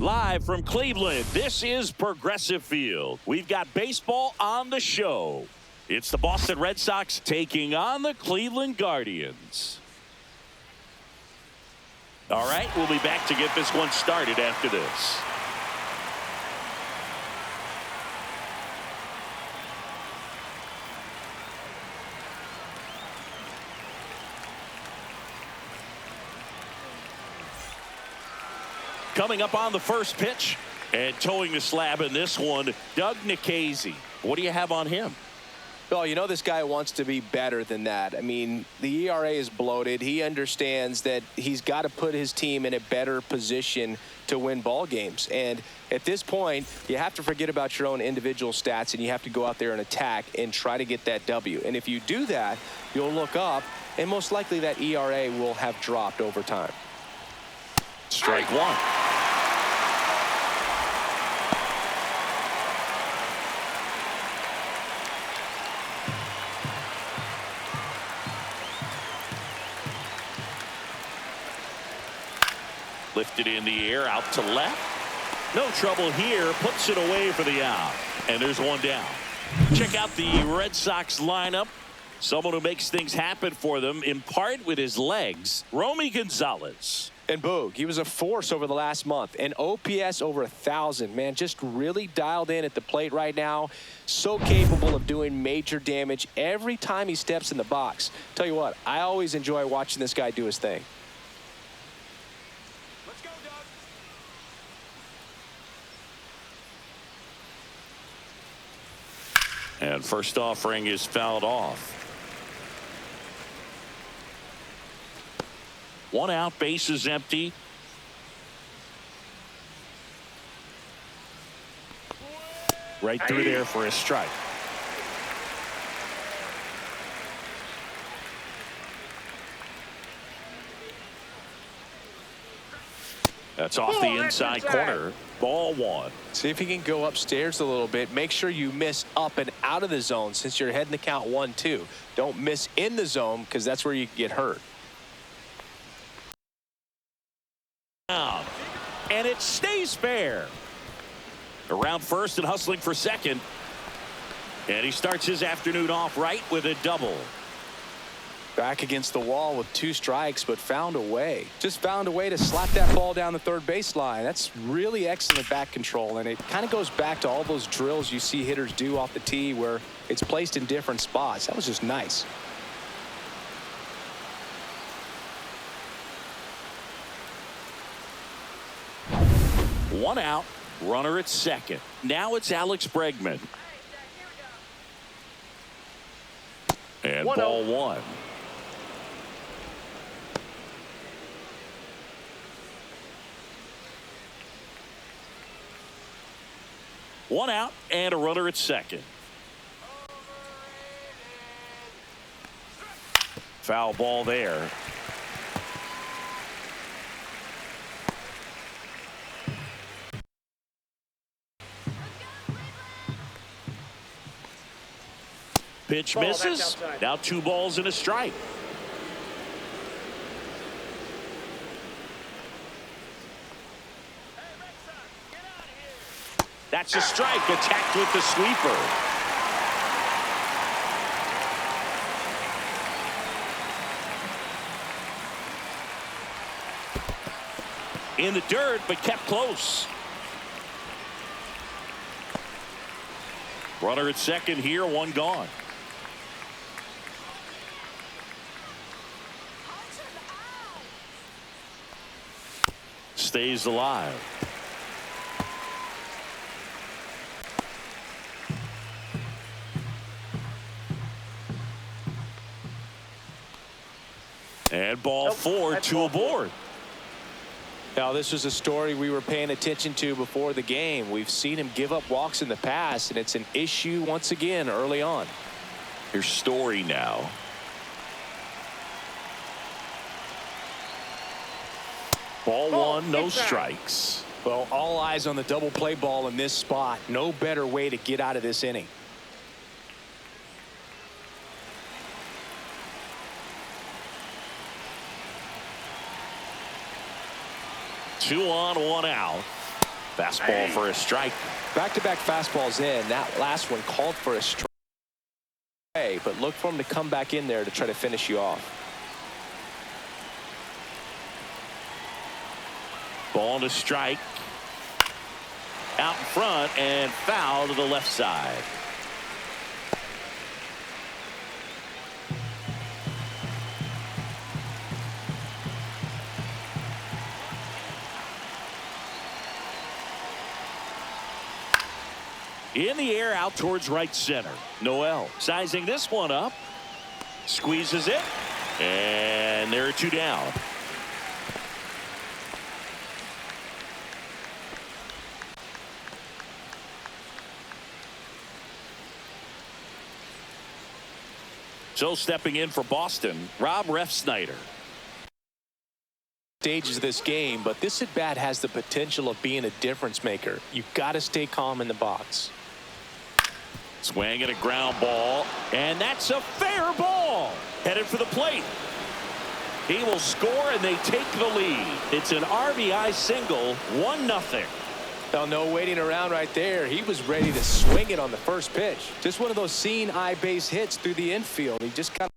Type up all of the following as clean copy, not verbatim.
Live from Cleveland, this is Progressive Field. We've got baseball on the show. It's the Boston Red Sox taking on the Cleveland Guardians. All right, we'll be back to get this one started after this. Coming up on the first pitch and towing the slab in this one, Doug Nikhazy. What do you have on him? Well, you know this guy wants to be better than that. I mean, the ERA is bloated. He understands that he's got to put his team in a better position to win ball games. And at this point, you have to forget about your own individual stats, and you have to go out there and attack and try to get that W. And if you do that, you'll look up, and most likely that ERA will have dropped over time. Strike one. Lifted in the air, out to left. No trouble here, puts it away for the out. And there's one down. Check out the Red Sox lineup. Someone who makes things happen for them, in part with his legs, Romy Gonzalez. And Boog, he was a force over the last month. And OPS over 1,000. Man, just really dialed in at the plate right now. So capable of doing major damage every time he steps in the box. Tell you what, I always enjoy watching this guy do his thing. Let's go, Doug. And first offering is fouled off. One out, base is empty. Right through there for a strike. That's off the inside corner. Ball one. See if he can go upstairs a little bit. Make sure you miss up and out of the zone since you're heading the count 1-2. Don't miss in the zone because that's where you get hurt. And it stays fair. Around first and hustling for second. And he starts his afternoon off right with a double. Back against the wall with 2 strikes, but found a way. Just found a way to slap that ball down the third baseline. That's really excellent back control, and it kind of goes back to all those drills you see hitters do off the tee where it's placed in different spots. That was just nice. One out, runner at second. Now it's Alex Bregman. And ball one. One out and a runner at second. Foul ball there. Pitch misses. Now 2 balls and a strike. That's a strike. Attacked with the sweeper. In the dirt, but kept close. Runner at second here, one gone. Stays alive. And ball 4, 2 aboard. Now, this was a story we were paying attention to before the game. We've seen him give up walks in the past, and it's an issue once again early on. Here's Story now. Ball one, no strikes. Well, all eyes on the double play ball in this spot. No better way to get out of this inning. 2 on, 1 out. Fastball for a strike. Back-to-back fastballs in. That last one called for a strike. But look for him to come back in there to try to finish you off. Ball to strike. Out in front and foul to the left side. In the air out towards right center. Noel sizing this one up. Squeezes it. And there are two down. So stepping in for Boston, Rob Refsnyder. Stages of this game, but this at bat has the potential of being a difference maker. You've got to stay calm in the box. Swing and a ground ball, and that's a fair ball. Headed for the plate. He will score, and they take the lead. It's an RBI single, 1-0. Well, no waiting around right there. He was ready to swing it on the first pitch. Just one of those seeing eye base hits through the infield. He just got.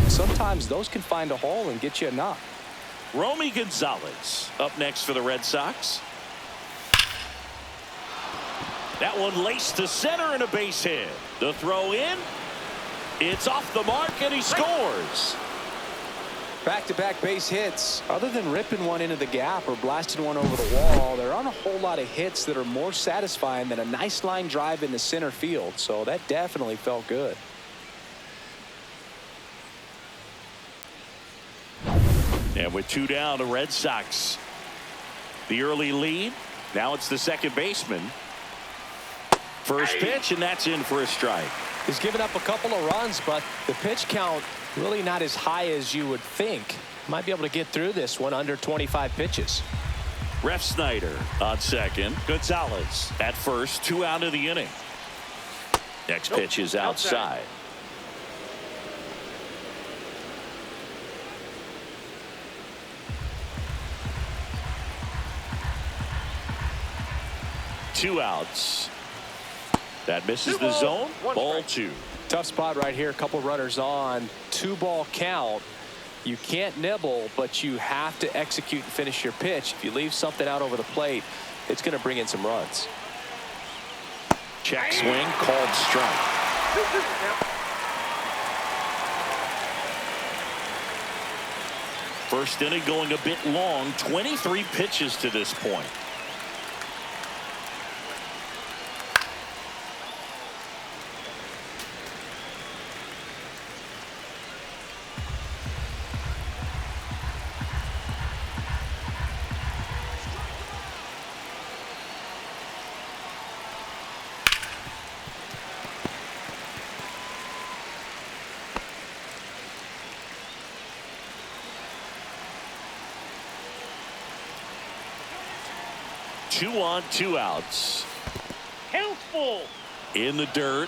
Sometimes those can find a hole and get you a knock. Romy Gonzalez up next for the Red Sox. That one laced to center and a base hit. The throw in. It's off the mark and he scores. Back-to-back base hits. Other than ripping one into the gap or blasting one over the wall, there aren't a whole lot of hits that are more satisfying than a nice line drive in the center field. So that definitely felt good. And with two down, the Red Sox. The early lead. Now it's the second baseman. First pitch, and that's in for a strike. He's given up a couple of runs, but the pitch count really not as high as you would think. Might be able to get through this one under 25 pitches. Refsnyder on second. Gonzalez at first. 2 out of the inning. Next pitch is outside. Two outs. That misses the zone. Ball 2. Tough spot right here. A couple runners on. 2-ball count. You can't nibble, but you have to execute and finish your pitch. If you leave something out over the plate, it's going to bring in some runs. Check swing, called strike. First inning going a bit long. 23 pitches to this point. Two on, 2 outs. Helpful. In the dirt.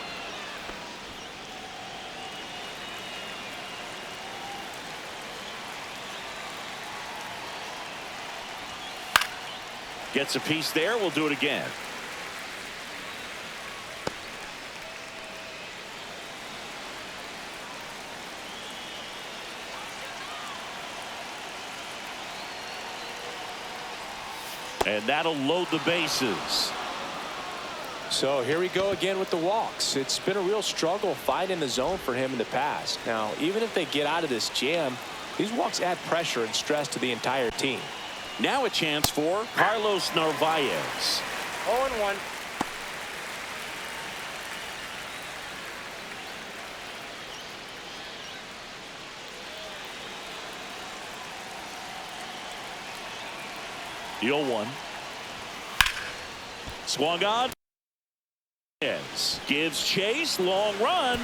Gets a piece there. We'll do it again. And that'll load the bases. So here we go again with the walks. It's been a real struggle finding the zone for him in the past. Now, even if they get out of this jam, these walks add pressure and stress to the entire team. Now a chance for Carlos Narvaez. 0-1. The 0-1. Swung on. Gives chase. Long run.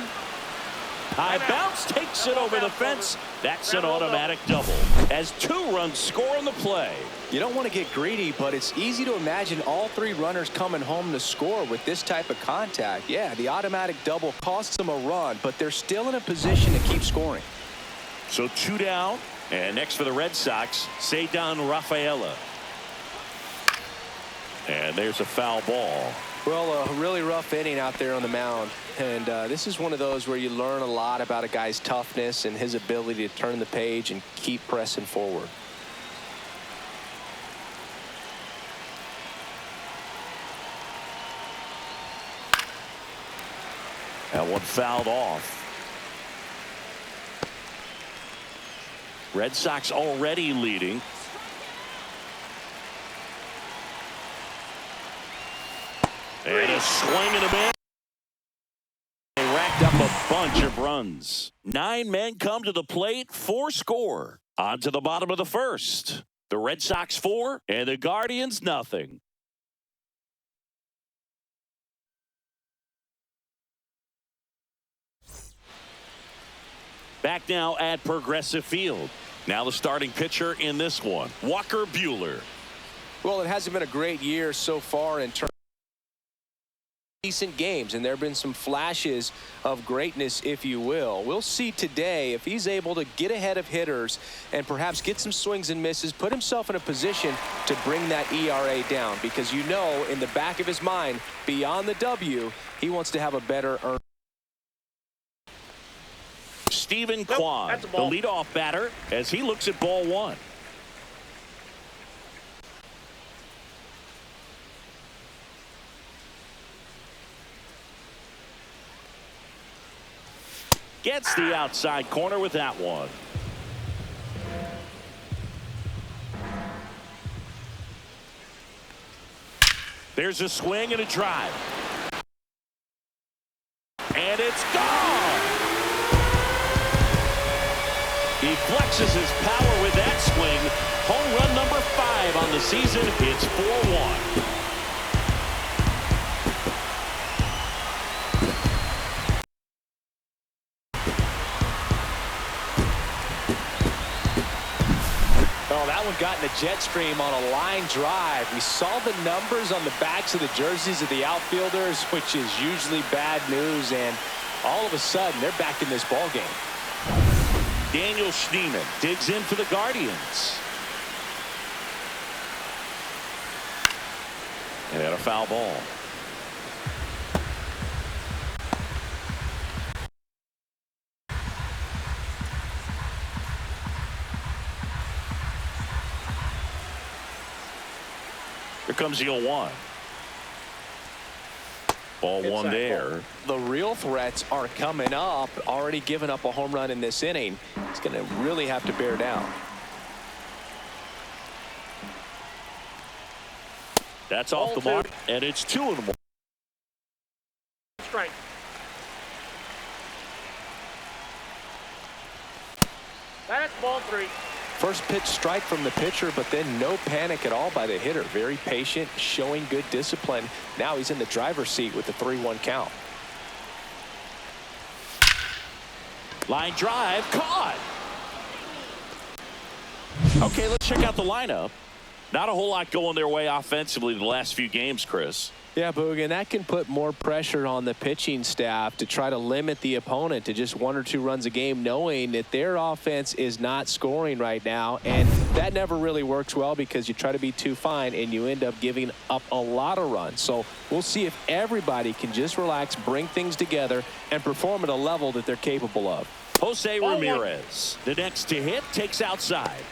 High bounce. Takes it over the fence. That's an automatic double. As 2 runs score on the play. You don't want to get greedy, but it's easy to imagine all 3 runners coming home to score with this type of contact. Yeah, the automatic double costs them a run, but they're still in a position to keep scoring. So 2 down. And next for the Red Sox, Ceddanne Rafaela. And there's a foul ball. Well, a really rough inning out there on the mound. And this is one of those where you learn a lot about a guy's toughness and his ability to turn the page and keep pressing forward. That one fouled off. Red Sox already leading. And a swing and a miss. They racked up a bunch of runs. 9 men come to the plate, 4 score. On to the bottom of the first. The Red Sox 4 and the Guardians nothing. Back now at Progressive Field. Now the starting pitcher in this one, Walker Buehler. Well, it hasn't been a great year so far in terms of decent games, and there have been some flashes of greatness, if you will. We'll see today if he's able to get ahead of hitters and perhaps get some swings and misses, put himself in a position to bring that ERA down, because you know in the back of his mind, beyond the W, he wants to have a better earn. Stephen Kwan, the leadoff batter, as he looks at ball 1. Gets the outside corner with that one. There's a swing and a drive. And it's gone. He flexes his power with that swing. Home run number 5 on the season. It's 4-1. Oh, that one got in the jet stream on a line drive. We saw the numbers on the backs of the jerseys of the outfielders, which is usually bad news, and all of a sudden they're back in this ball game. Daniel Schneemann digs in for the Guardians. And a foul ball. Here comes the 0-1. Ball 1 there. The real threats are coming up. Already given up a home run in this inning. He's going to really have to bear down. That's off the mark, and it's 2-1. Strike. That's ball 3. First pitch strike from the pitcher, but then no panic at all by the hitter. Very patient, showing good discipline. Now he's in the driver's seat with the 3-1 count. Line drive, caught. Okay, let's check out the lineup. Not a whole lot going their way offensively the last few games, Chris. Yeah, Boog, and that can put more pressure on the pitching staff to try to limit the opponent to just 1 or 2 runs a game, knowing that their offense is not scoring right now. And that never really works well because you try to be too fine and you end up giving up a lot of runs. So we'll see if everybody can just relax, bring things together, and perform at a level that they're capable of. Jose Ramirez, the next to hit, takes outside.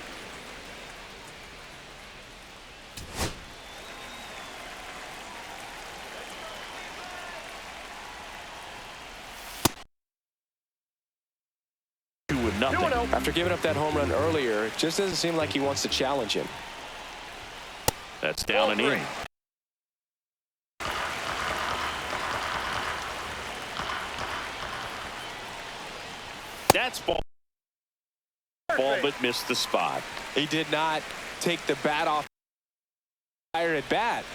Nothing. After giving up that home run earlier, it just doesn't seem like he wants to challenge him. That's down and in. That's ball, but missed the spot. He did not take the bat off fire at bat.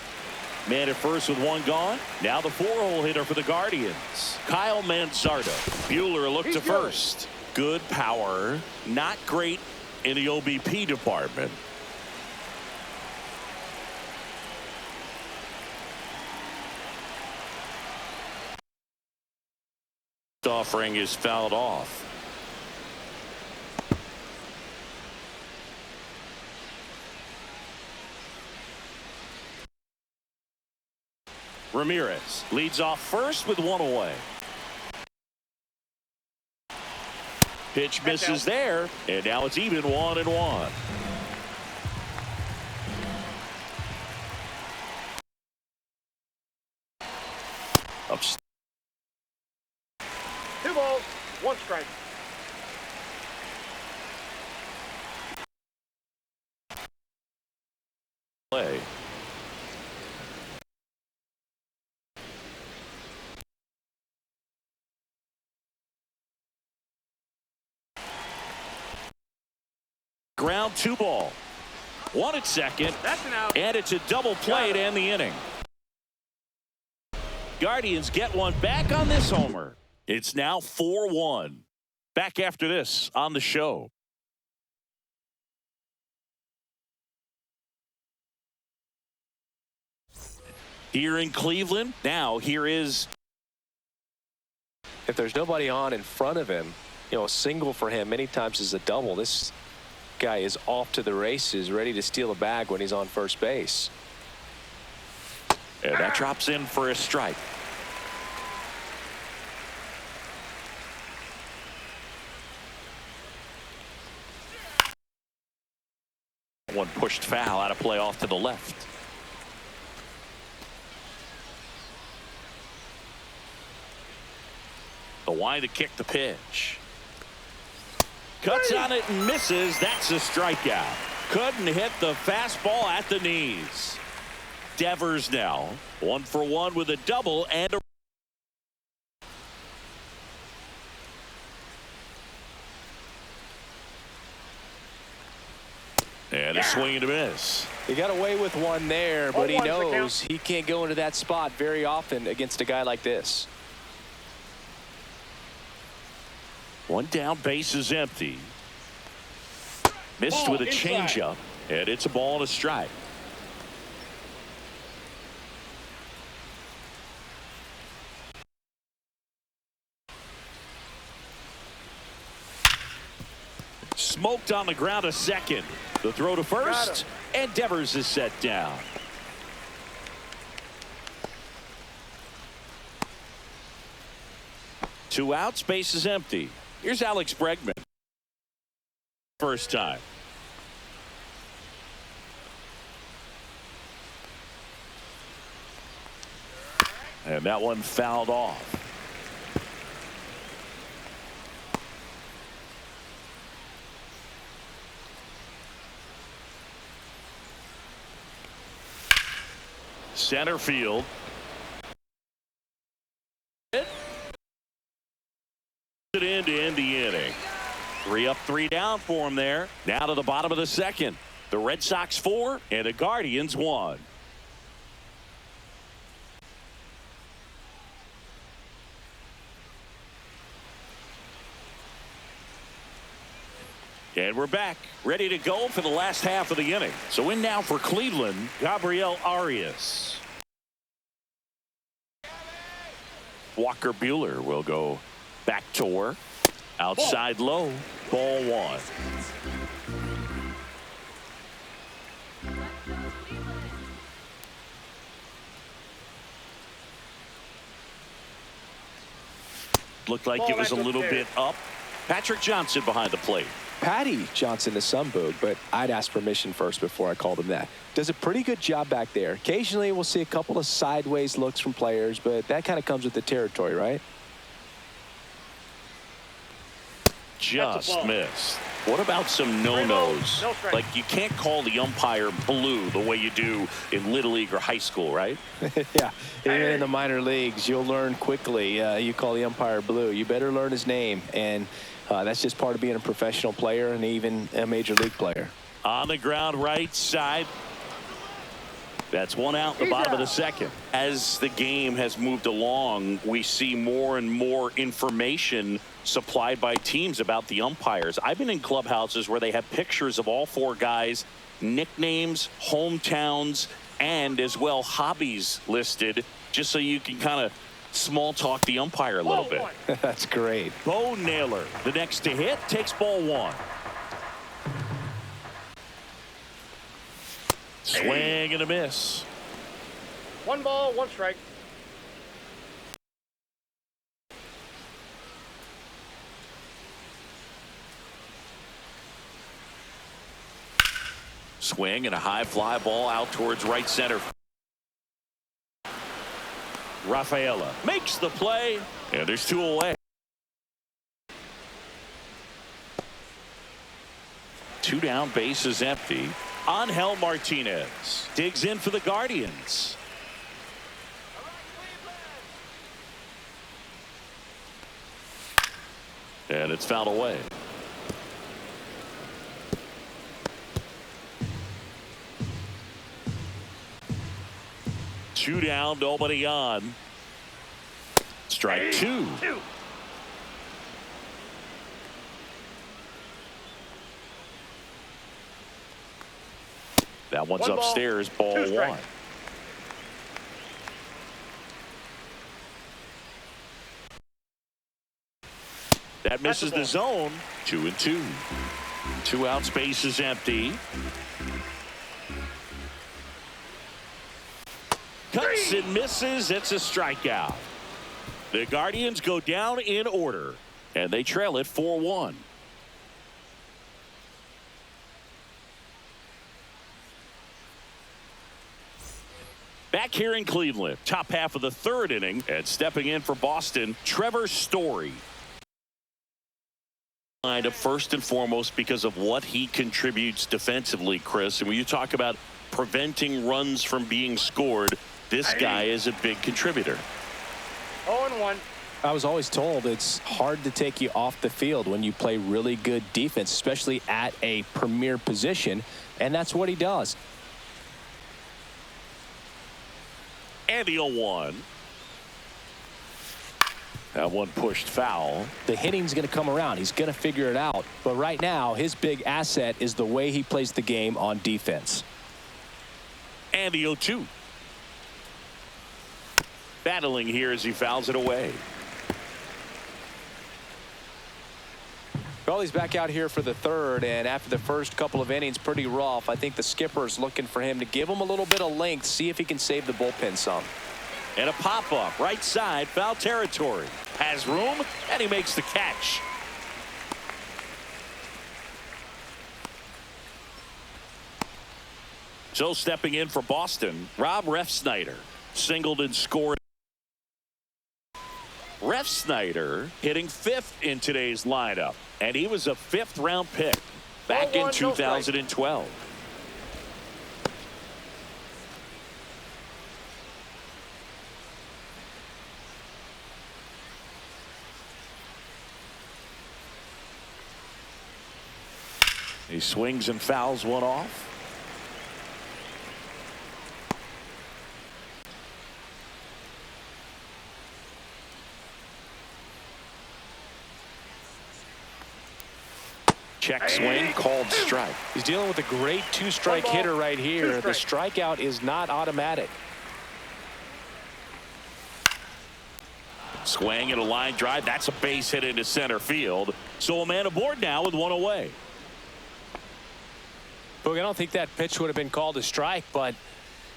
Man at first with 1 gone. Now the 4-hole hitter for the Guardians, Kyle Manzardo. Buehler looked to first. Good power, not great in the OBP department. Offering is fouled off. Ramirez leads off first with one away. Pitch misses there, and now it's even 1-1. Ups. 2 balls, 1 strike. Play. Ground 2 ball. 1 at second. That's an out. And it's a double play to end the inning. Guardians get one back on this homer. It's now 4-1. Back after this on the show. Here in Cleveland, now here is. If there's nobody on in front of him, you know, a single for him many times is a double. This guy is off to the races, ready to steal a bag when he's on first base. And that drops in for a strike. One pushed foul out of play off to the left. The wind to kick the pitch. Cuts on it and misses. That's a strikeout. Couldn't hit the fastball at the knees. Devers now 1 for 1 with a double and a. And a swing and a miss. He got away with one there, but he knows he can't go into that spot very often against a guy like this. 1 down, base is empty. Missed with a changeup, and it's a ball and a strike. Smoked on the ground, a second. The throw to first, and Devers is set down. Two outs, base is empty. Here's Alex Bregman. First time. And that one fouled off. Center field. In to end the inning. 3 up, 3 down for him there. Now to the bottom of the second. The Red Sox 4 and the Guardians 1. And we're back, ready to go for the last half of the inning. So in now for Cleveland, Gabriel Arias. Walker Buehler will go back to work. Outside low, ball 1. Looked like it was a little bit up. Patrick Johnson behind the plate. Patty Johnson to some boog, but I'd ask permission first before I called him that. Does a pretty good job back there. Occasionally we'll see a couple of sideways looks from players, but that kind of comes with the territory, right? Just missed. What about some no-nos? No like you can't call the umpire blue the way you do in Little League or high school, right? Yeah, even in the minor leagues, you'll learn quickly. You call the umpire blue. You better learn his name, and that's just part of being a professional player and even a major league player. On the ground, right side. That's 1 out in the bottom of the second. As the game has moved along, we see more and more information supplied by teams about the umpires. I've been in clubhouses where they have pictures of all 4 guys, nicknames, hometowns, and as well hobbies listed, just so you can kind of small talk the umpire a little bit. That's great. Bo Naylor, the next to hit, takes ball 1. Swing and a miss. 1 ball, 1 strike. Swing and a high fly ball out towards right center. Rafaela makes the play, and there's 2 away. 2 down, base is empty. Angel Martinez digs in for the Guardians. And it's fouled away. Two down, nobody on. Strike 2. That one's upstairs, ball 1. That misses the zone. 2-2. 2 outs, base is empty. Cuts and misses. It's a strikeout. The Guardians go down in order, and they trail it 4-1. Back here in Cleveland, top half of the 3rd inning, and stepping in for Boston, Trevor Story. Up first and foremost because of what he contributes defensively, Chris. And when you talk about preventing runs from being scored, this guy is a big contributor. 0-1. I was always told it's hard to take you off the field when you play really good defense, especially at a premier position, and that's what he does. And the 0-1. That one pushed foul. The hitting's going to come around. He's going to figure it out. But right now, his big asset is the way he plays the game on defense. And the 0-2. Battling here as he fouls it away. Well, he's back out here for the 3rd, and after the first couple of innings, pretty rough. I think the skipper's looking for him to give him a little bit of length, see if he can save the bullpen some. And a pop-up right side, foul territory. Has room, and he makes the catch. So stepping in for Boston, Rob Refsnyder singled and scored. Refsnyder hitting 5th in today's lineup, and he was a 5th-round pick back in 2012. He swings and fouls one off. Check swing, called strike. He's dealing with a great 2-strike hitter right here. The strikeout is not automatic. Swing and a line drive. That's a base hit into center field. So a man aboard now with 1 away. Look, I don't think that pitch would have been called a strike, but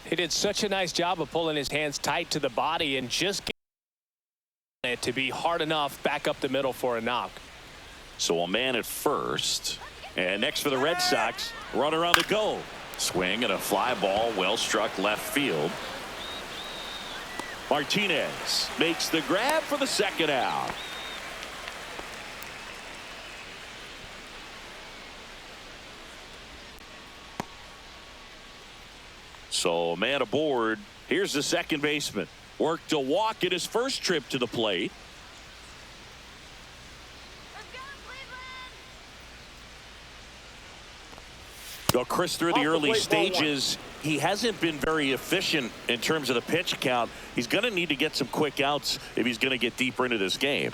he did such a nice job of pulling his hands tight to the body and just getting it to be hard enough back up the middle for a knock. So a man at first, and next for the Red Sox, runner on the go. Swing and a fly ball, well struck left field. Martinez makes the grab for the 2nd out. So a man aboard. Here's the second baseman. Worked a walk in his first trip to the plate. Well, Chris, through the early stages, he hasn't been very efficient in terms of the pitch count. He's going to need to get some quick outs if he's going to get deeper into this game.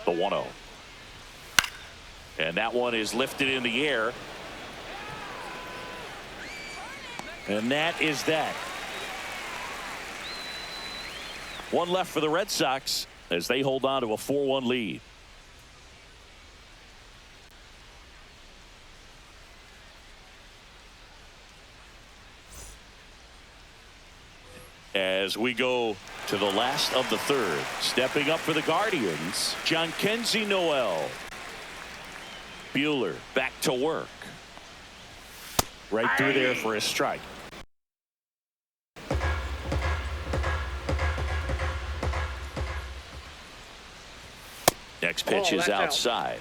The 1-0. And that one is lifted in the air. And that is that. One left for the Red Sox as they hold on to a 4-1 lead. As we go to the last of the 3rd, stepping up for the Guardians, Jhonkensy Noel. Buehler back to work. Right through there for a strike. Next pitch is outside.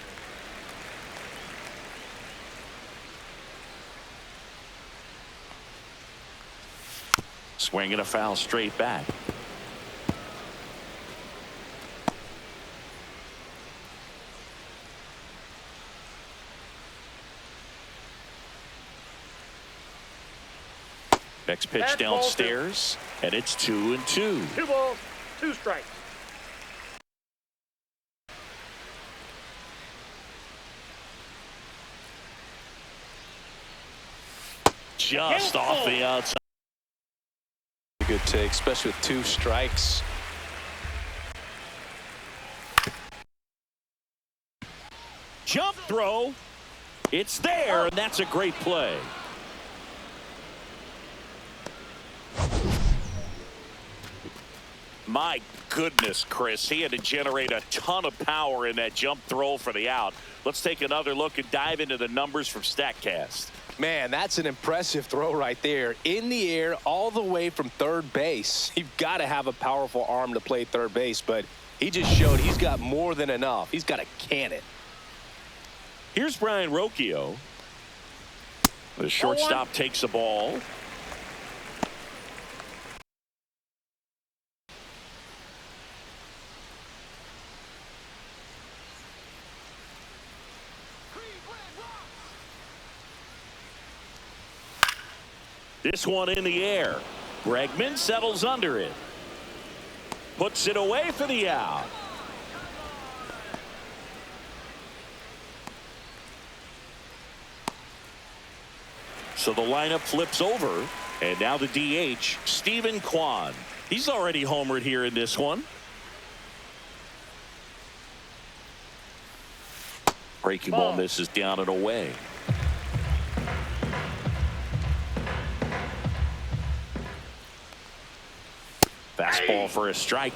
Swing and a foul straight back. Next pitch downstairs, and it's 2-2. 2 balls, 2 strikes. Just off the outside. Good take, especially with 2 strikes. Jump throw. It's there, and that's a great play. My goodness, Chris, he had to generate a ton of power in that jump throw for the out. Let's take another look and dive into the numbers from StatCast. Man, that's an impressive throw right there. In the air, all the way from third base. You've got to have a powerful arm to play third base, but he just showed he's got more than enough. He's got to can it. Here's Brian Rocchio. The shortstop takes the ball. This one in the air. Bregman settles under it. Puts it away for the out. So the lineup flips over. And now the DH, Stephen Kwan. He's already homered here in this one. Breaking ball misses down and away. Fastball for a strike.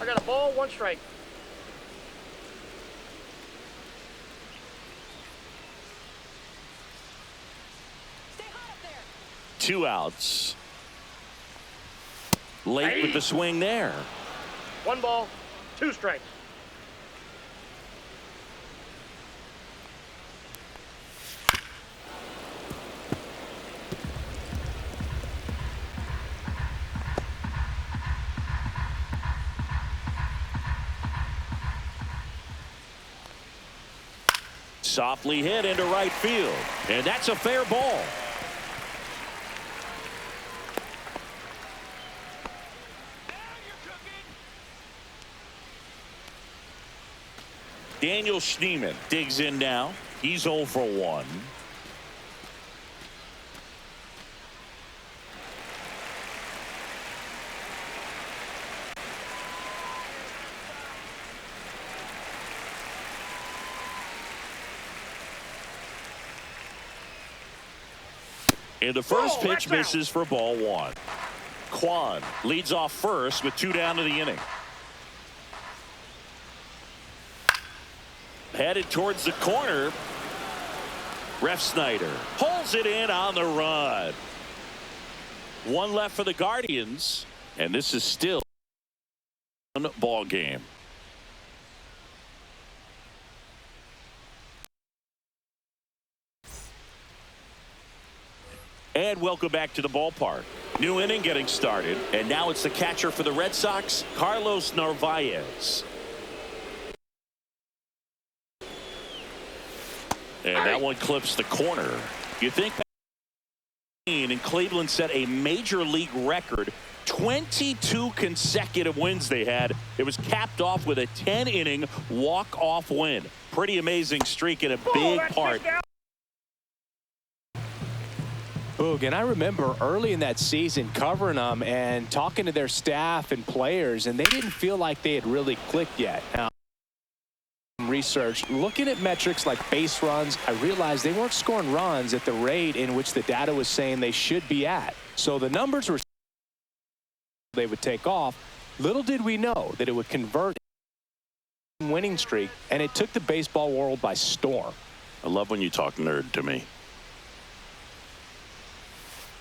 I got a ball, 1 strike. Stay hot up there. 2 outs. Late with the swing there. 1 ball, 2 strikes. Softly hit into right field. And that's a fair ball. Daniel Schneemann digs in now. He's 0 for 1. And the first pitch misses for ball 1. Kwan leads off first with 2 down to the inning. Headed towards the corner. Ref Snyder pulls it in on the run. 1 left for the Guardians, and this is still a ball game. And welcome back to the ballpark. New inning getting started, and now it's the catcher for the Red Sox, Carlos Narvaez. And that one clips the corner. You think in Cleveland set a major league record, 22 consecutive wins they had. It was capped off with a 10-inning walk-off win. Pretty amazing streak and a big part. Boog, and I remember early in that season covering them and talking to their staff and players, and they didn't feel like they had really clicked yet. Now, research, looking at metrics like base runs, I realized they weren't scoring runs at the rate in which the data was saying they should be at. So the numbers were they would take off. Little did we know that it would convert winning streak, and it took the baseball world by storm. I love when you talk nerd to me.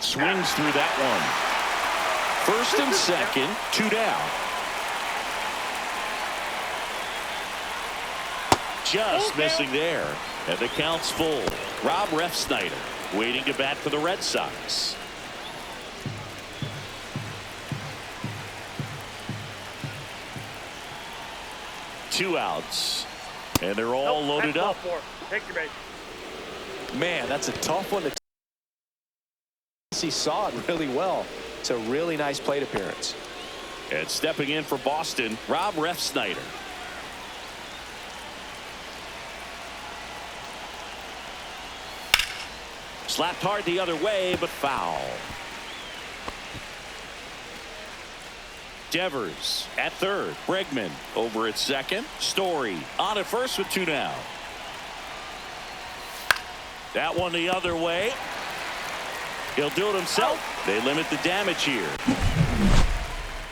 Swings through that one. First and second, 2 down. Just missing there. And the count's full. Rob Refsnyder waiting to bat for the Red Sox. Two outs. And they're all loaded up. Take your base. Man, that's a tough one to he saw it really well. It's a really nice plate appearance. And stepping in for Boston, Rob Refsnyder. Slapped hard the other way, but foul. Devers at third. Bregman over at second. Story on at first with 2 down. That one the other way. He'll do it himself. They limit the damage here.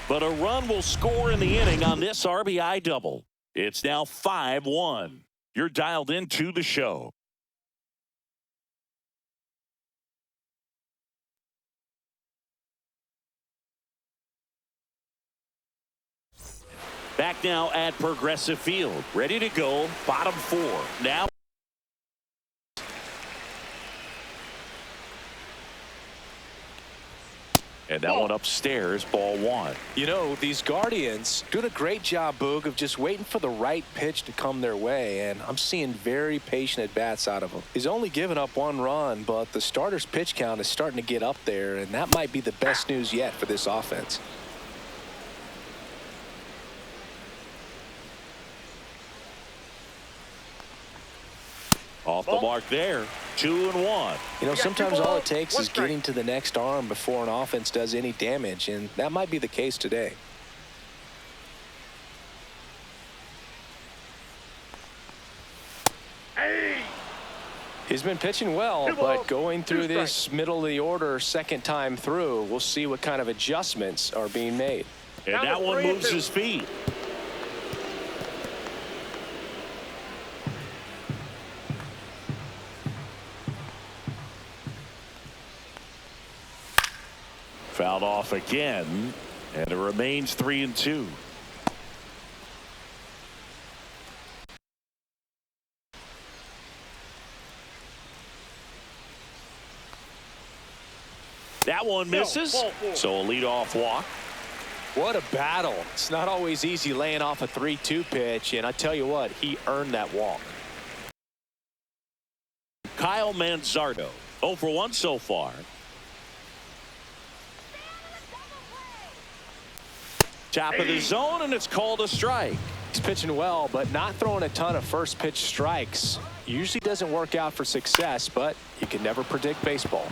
But a run will score in the inning on this RBI double. It's now 5-1. You're dialed into the show. Back now at Progressive Field. Ready to go. Bottom 4. Now. And that one upstairs, ball 1. You know, these Guardians doing a great job, Boog, of just waiting for the right pitch to come their way, and I'm seeing very patient at-bats out of him. He's only given up 1 run, but the starter's pitch count is starting to get up there, and that might be the best news yet for this offense. Off the mark there. 2-1. You know, sometimes all it takes is getting to the next arm before an offense does any damage, and that might be the case today. Hey! He's been pitching well, but going through this middle of the order second time through, we'll see what kind of adjustments are being made. And that one moves his feet. Fouled off again, and it remains 3-2. That one misses, so a leadoff walk. What a battle. It's not always easy laying off a 3-2 pitch, and I tell you what, he earned that walk. Kyle Manzardo, 0 for 1 so far. Top of the zone, and it's called a strike. He's pitching well, but not throwing a ton of first pitch strikes. Usually doesn't work out for success, but you can never predict baseball.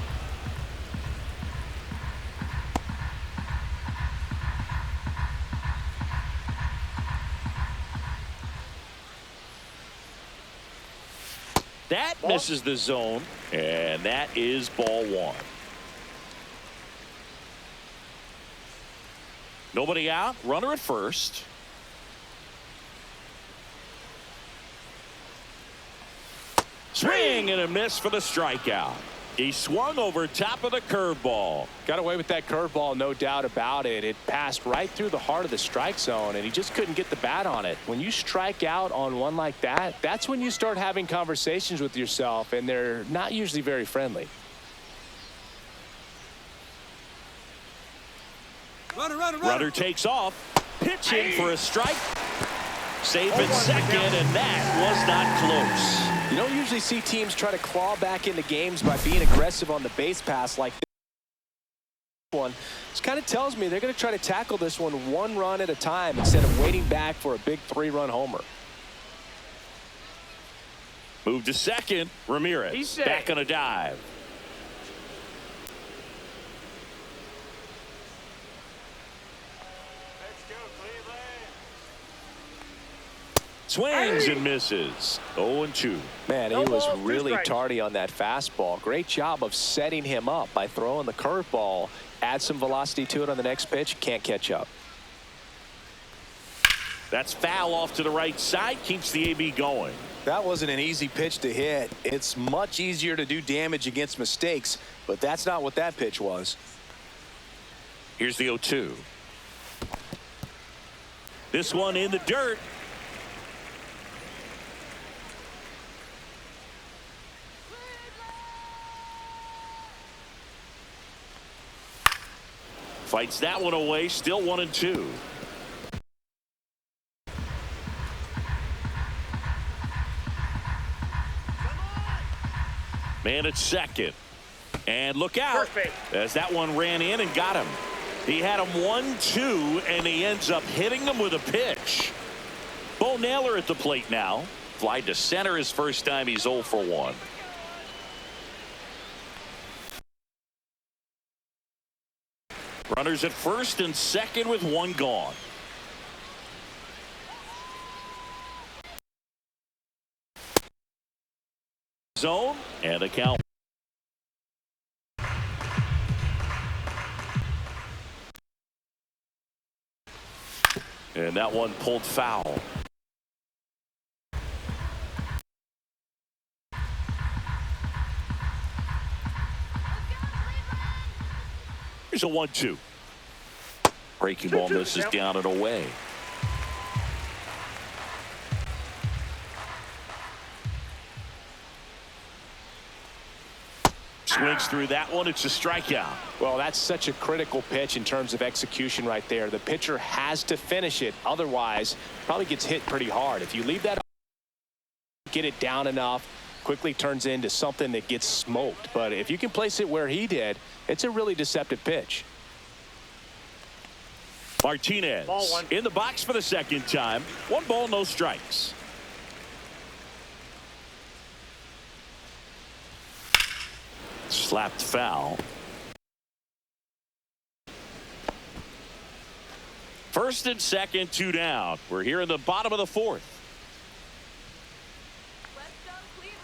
That misses the zone, and that is ball 1. Nobody out. Runner at first. Swing and a miss for the strikeout. He swung over top of the curveball. Got away with that curveball, no doubt about it. It passed right through the heart of the strike zone, and he just couldn't get the bat on it. When you strike out on one like that, that's when you start having conversations with yourself, and they're not usually very friendly. Runner takes off. Pitching for a strike. Safe at second, and that was not close. You don't usually see teams try to claw back into games by being aggressive on the base pass like this one. This kind of tells me they're going to try to tackle this one run at a time instead of waiting back for a big 3-run homer. Move to second. Ramirez back on a dive. Swings and misses. 0-2. Man, he was really tardy on that fastball. Great job of setting him up by throwing the curveball. Add some velocity to it on the next pitch. Can't catch up. That's foul off to the right side. Keeps the AB going. That wasn't an easy pitch to hit. It's much easier to do damage against mistakes, but that's not what that pitch was. Here's the 0-2. This one in the dirt. Fights that one away. Still 1-2. Man at second. And look out as that one ran in and got him. He had him 1-2, and he ends up hitting him with a pitch. Bo Naylor at the plate now. Fly to center his first time. He's 0 for 1. Runners at first and second with one gone. Zone and a count. And that one pulled foul. Here's a 1-2. Breaking ball misses down and away. Swings through that one. It's a strikeout. Well, that's such a critical pitch in terms of execution right there. The pitcher has to finish it. Otherwise, probably gets hit pretty hard. If you leave that, get it down enough, quickly turns into something that gets smoked. But if you can place it where he did, it's a really deceptive pitch. Martinez in the box for the second time. 1 ball, no strikes. Slapped foul. First and second, 2 down. We're here in the bottom of the 4th. Let's go, Cleveland.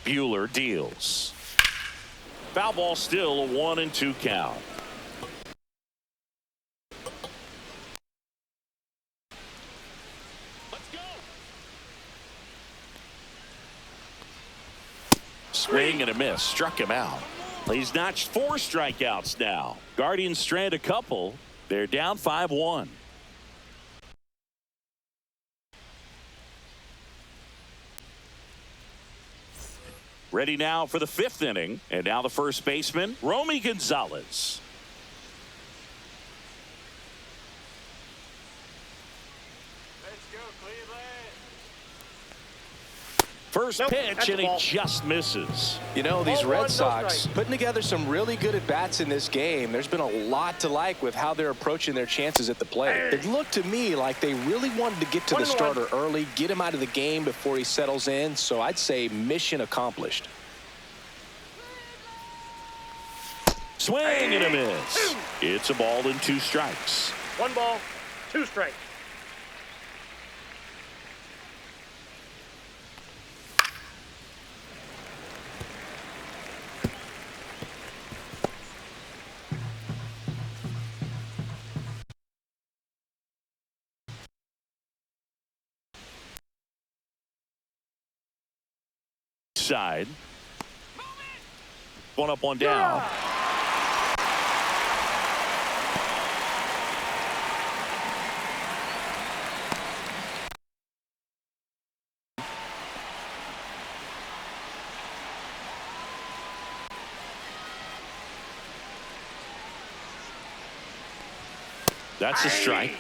Bueller deals. Foul ball, still a 1-2 count. Swing and a miss. Struck him out. He's notched 4 strikeouts now. Guardians strand a couple. They're down 5-1. Ready now for the 5th inning. And now the first baseman, Romy Gonzalez. First pitch, and he just misses. You know, these Red Sox putting together some really good at-bats in this game. There's been a lot to like with how they're approaching their chances at the plate. It looked to me like they really wanted to get to the starter early, get him out of the game before he settles in. So I'd say mission accomplished. Swing and a miss. It's a ball and 2 strikes. 1 ball, 2 strikes. Side. 1 up, 1 down. That's a strike.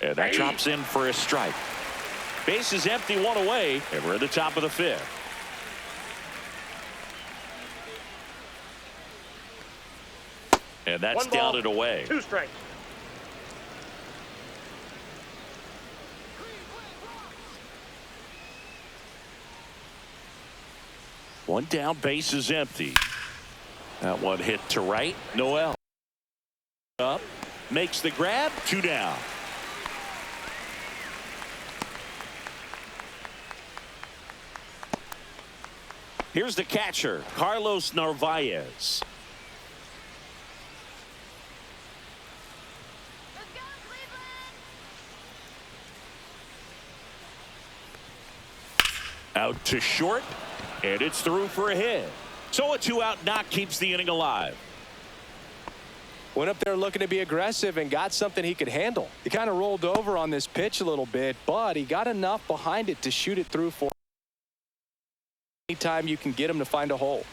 And that drops in for a strike. Base is empty, 1 away, and we're at the top of the 5th. And that's 1 ball, down and away. 2 strikes. One down, base is empty. That one hit to right. Noel up. Makes the grab. 2 down. Here's the catcher, Carlos Narvaez. Let's go, Cleveland! Out to short, and it's through for a hit. So a 2-out knock keeps the inning alive. Went up there looking to be aggressive and got something he could handle. He kind of rolled over on this pitch a little bit, but he got enough behind it to shoot it through for anytime you can get him to find a hole.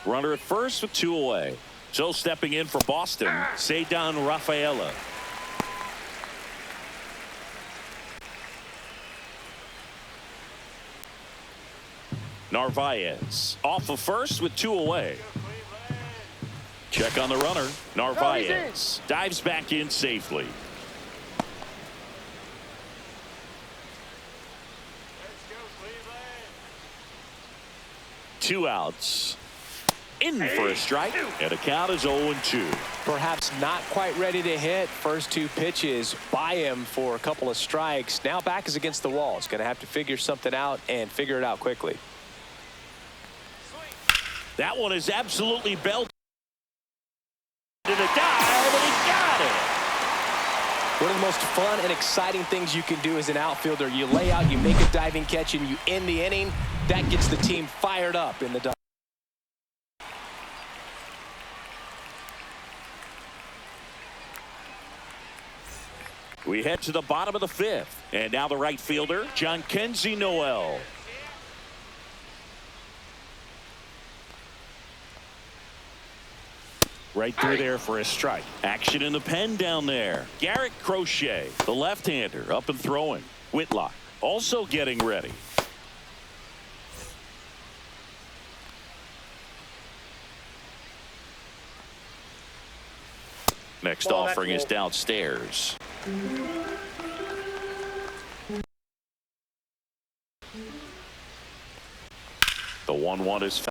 Runner at first with 2 away. So stepping in for Boston, Cedar Rafaela. Narvaez off of first with 2 away. Check on the runner. Narvaez dives back in safely. Two outs. In for a strike, and a count is 0-2. Perhaps not quite ready to hit. First 2 pitches by him for a couple of strikes. Now back is against the wall. He's going to have to figure something out and figure it out quickly. That one is absolutely belted. To the dive, and he got it. One of the most fun and exciting things you can do as an outfielder. You lay out, you make a diving catch, and you end the inning. That gets the team fired up in the dugout. We head to the bottom of the 5th. And now the right fielder, John Kenzie Noel. Right through there for a strike. Action in the pen down there. Garrett Crochet, the left-hander, up and throwing. Whitlock also getting ready. Next offering is downstairs. The 1-1 is foul.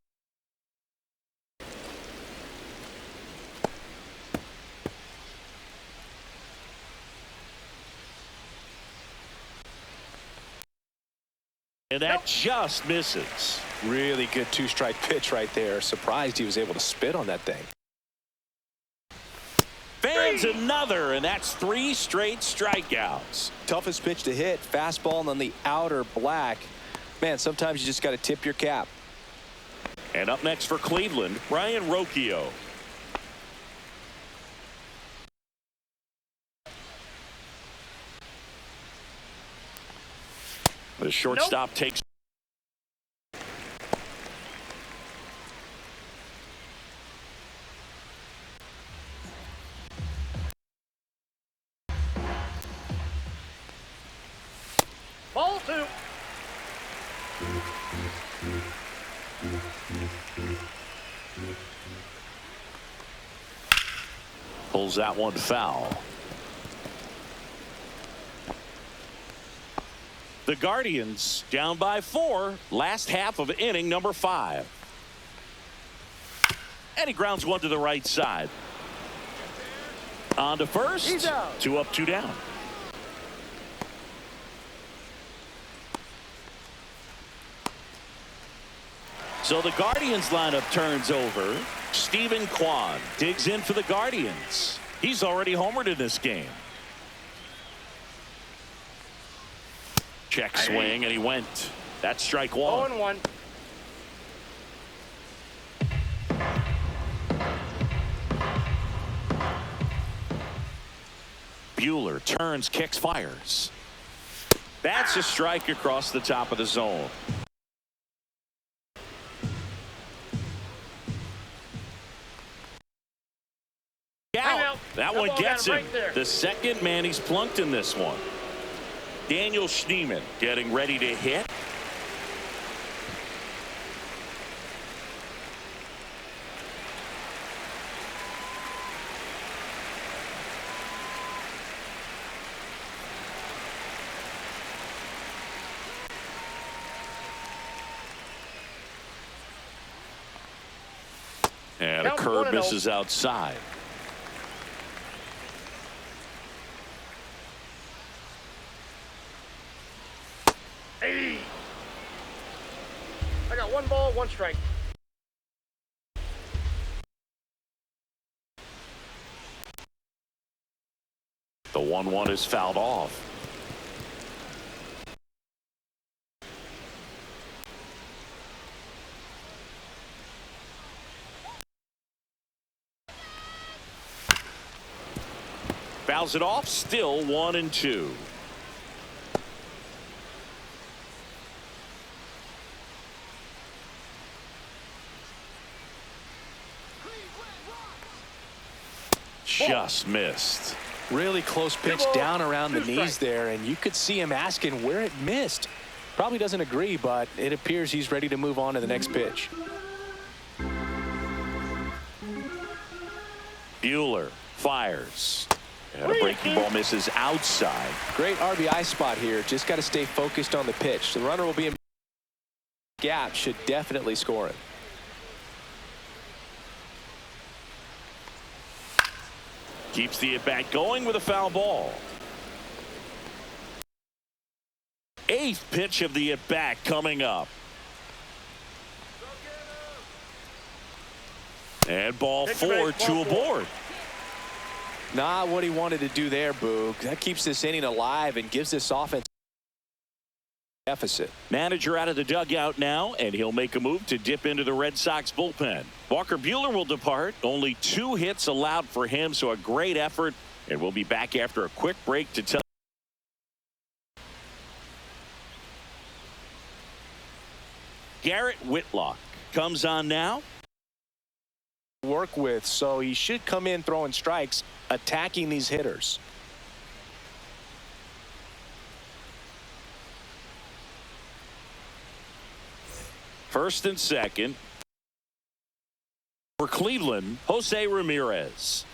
And that just misses. Really good 2-strike pitch right there. Surprised he was able to spit on that thing. Fans another, and that's 3 straight strikeouts. Toughest pitch to hit. Fastball on the outer black. Man, sometimes you just got to tip your cap. And up next for Cleveland, Brian Rocchio. The shortstop takes. Ball 2. Pulls that one foul. The Guardians down by 4. Last half of inning number 5. And he grounds one to the right side. On to first. He's out. 2 up, 2 down. So the Guardians lineup turns over. Stephen Kwan digs in for the Guardians. He's already homered in this game. Check swing, and he went. That's strike 1. 0-1. Buehler turns, kicks, fires. That's a strike across the top of the zone. Out. That one gets him. Right, the second man he's plunked in this one. Daniel Schneemann getting ready to hit. And a curve misses outside. Hey. I got 1 ball, 1 strike. The 1-1 is fouled off. Fouls it off, still 1-2. Just missed. Really close pitch down around the knees there, and you could see him asking where it missed. Probably doesn't agree, but it appears he's ready to move on to the next pitch. Buehler fires. And a breaking ball misses outside. Great RBI spot here. Just got to stay focused on the pitch. The runner will be in gap, should definitely score him. Keeps the at-bat going with a foul ball. 8th pitch of the at-bat coming up. And ball 4, 2 aboard. Not what he wanted to do there, Boog. That keeps this inning alive and gives this offense deficit. Manager out of the dugout now, and he'll make a move to dip into the Red Sox bullpen. Walker Buehler will depart. Only 2 hits allowed for him, so a great effort. And we'll be back after a quick break to tell. Garrett Whitlock comes on now. Work with, so he should come in throwing strikes, attacking these hitters. First and second. For Cleveland, Jose Ramirez.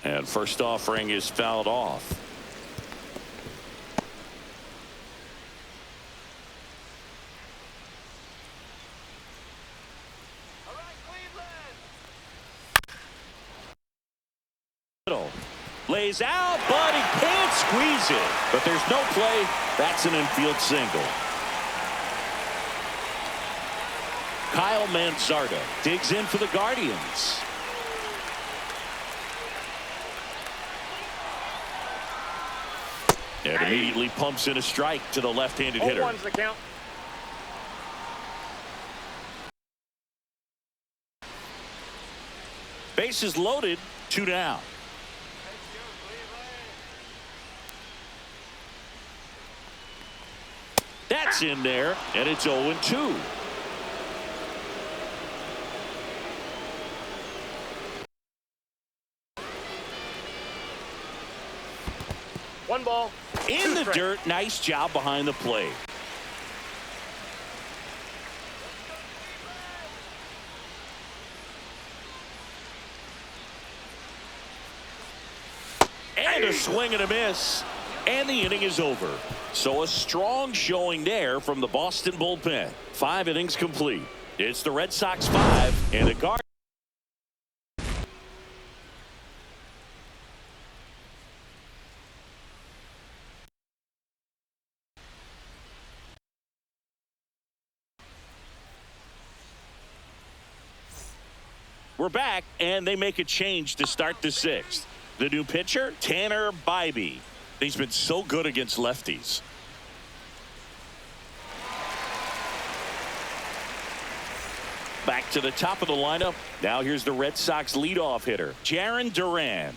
And first offering is fouled off. Lays out, but he can't squeeze it. But there's no play. That's an infield single. Kyle Manzardo digs in for the Guardians. And immediately pumps in a strike to the left-handed hitter. 0-1's the count. Bases loaded, 2 down. That's in there, and it's 0-2. One ball. In the strike. dirt, nice job behind the plate. And a swing and a miss. And the inning is over. So a strong showing there from the Boston bullpen. 5 innings complete. It's the Red Sox 5 and the Guardians. We're back, and they make a change to start the 6th. The new pitcher, Tanner Bybee. He's been so good against lefties. Back to the top of the lineup. Now here's the Red Sox leadoff hitter, Jarren Duran.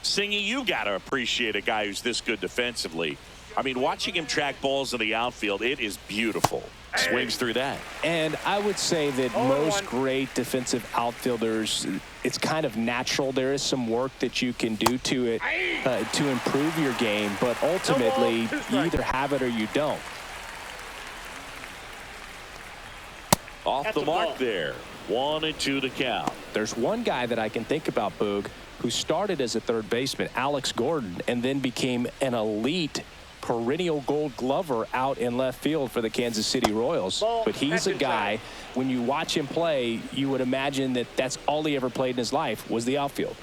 Singy, you got to appreciate a guy who's this good defensively. I mean, watching him track balls in the outfield, it is beautiful. Swings through that. And I would say that most great defensive outfielders, it's kind of natural. There is some work that you can do to it to improve your game, but ultimately you either have it or you don't. Off the mark there. 1-2 to count. There's one guy that I can think about, Boog, who started as a third baseman, Alex Gordon, and then became an elite perennial gold glover out in left field for the Kansas City Royals. But he's a guy, when you watch him play, you would imagine that that's all he ever played in his life was the outfield.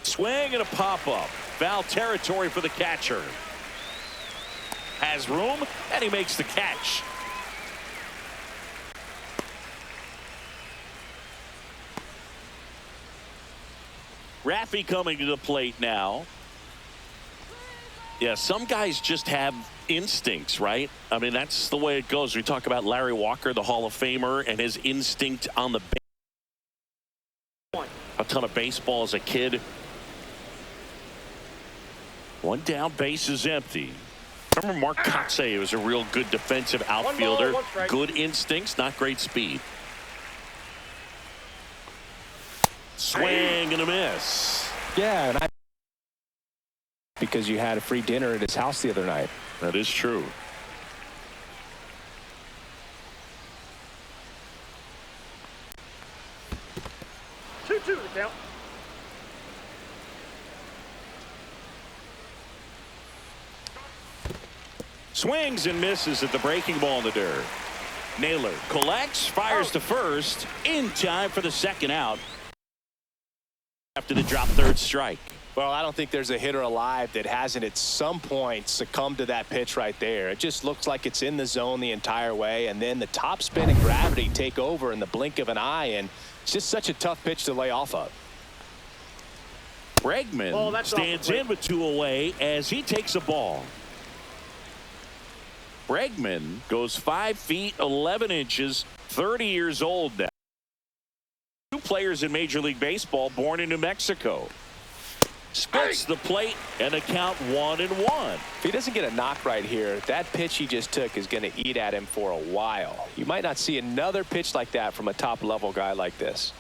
Swing and a pop-up. Foul territory for the catcher. Has room, and he makes the catch. Raffy coming to the plate now. Yeah, some guys just have instincts, right? I mean, that's the way it goes. We talk about Larry Walker, the Hall of Famer, and his instinct on the base. A ton of baseball as a kid. One down, base is empty. Remember Mark Kotsay was a real good defensive outfielder. Good instincts, not great speed. Swing and a miss. Yeah, and because you had a free dinner at his house the other night. That is true. Two, the count. Swings and misses at the breaking ball in the dirt. Naylor collects, fires to first, in time for the second out. After the drop third strike. Well, I don't think there's a hitter alive that hasn't at some point succumbed to that pitch right there. It just looks like it's in the zone the entire way, and then the top spin and gravity take over in the blink of an eye, and it's just such a tough pitch to lay off of. Bregman stands in with two away as he takes a ball. Bregman goes 5 feet 11 inches, 30 years old now. Two players in Major League Baseball born in New Mexico. Splits the plate and a count 1-1. If he doesn't get a knock right here, that pitch he just took is going to eat at him for a while. You might not see another pitch like that from a top level guy like this.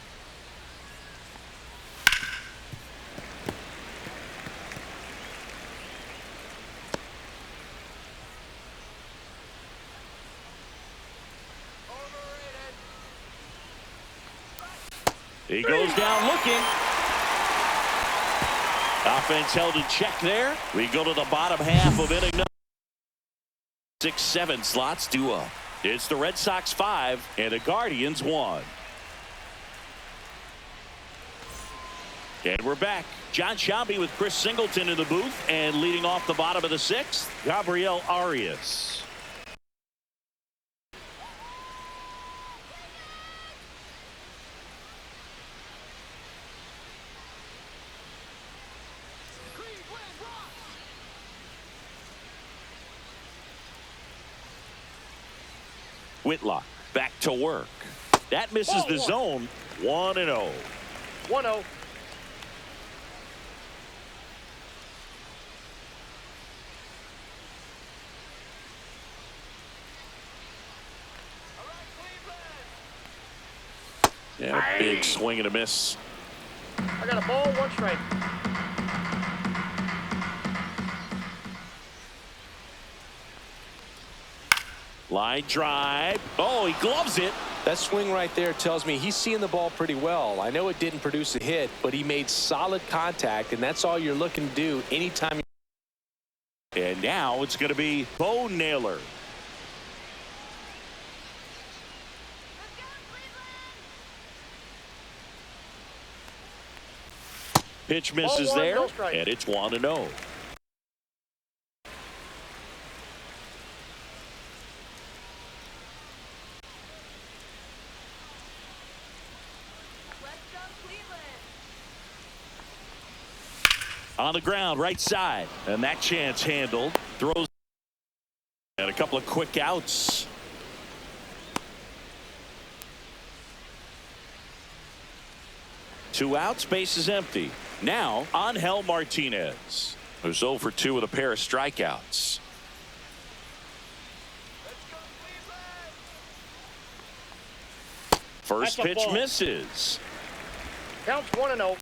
He goes down looking. Offense held in check there. We go to the bottom half of inning number 6-7 slots due up. It's the Red Sox 5 and the Guardians 1. And we're back. John Shambi with Chris Singleton in the booth, and leading off the bottom of the 6th, Gabriel Arias. Whitlock back to work. That misses the zone. 1-0. 1-0. Yeah, big swing and a miss. I got a ball, 1 strike. Line drive. Oh, he gloves it. That swing right there tells me he's seeing the ball pretty well. I know it didn't produce a hit, but he made solid contact, and that's all you're looking to do anytime. And now it's going to be Bo Naylor. Pitch misses there, and it's 1-0. On the ground, right side, and that chance handled. Throws and a couple of quick outs. Two outs, base is empty. Now, Angel Martinez, who's 0 for 2 with a pair of strikeouts. First pitch misses. Counts 1-0.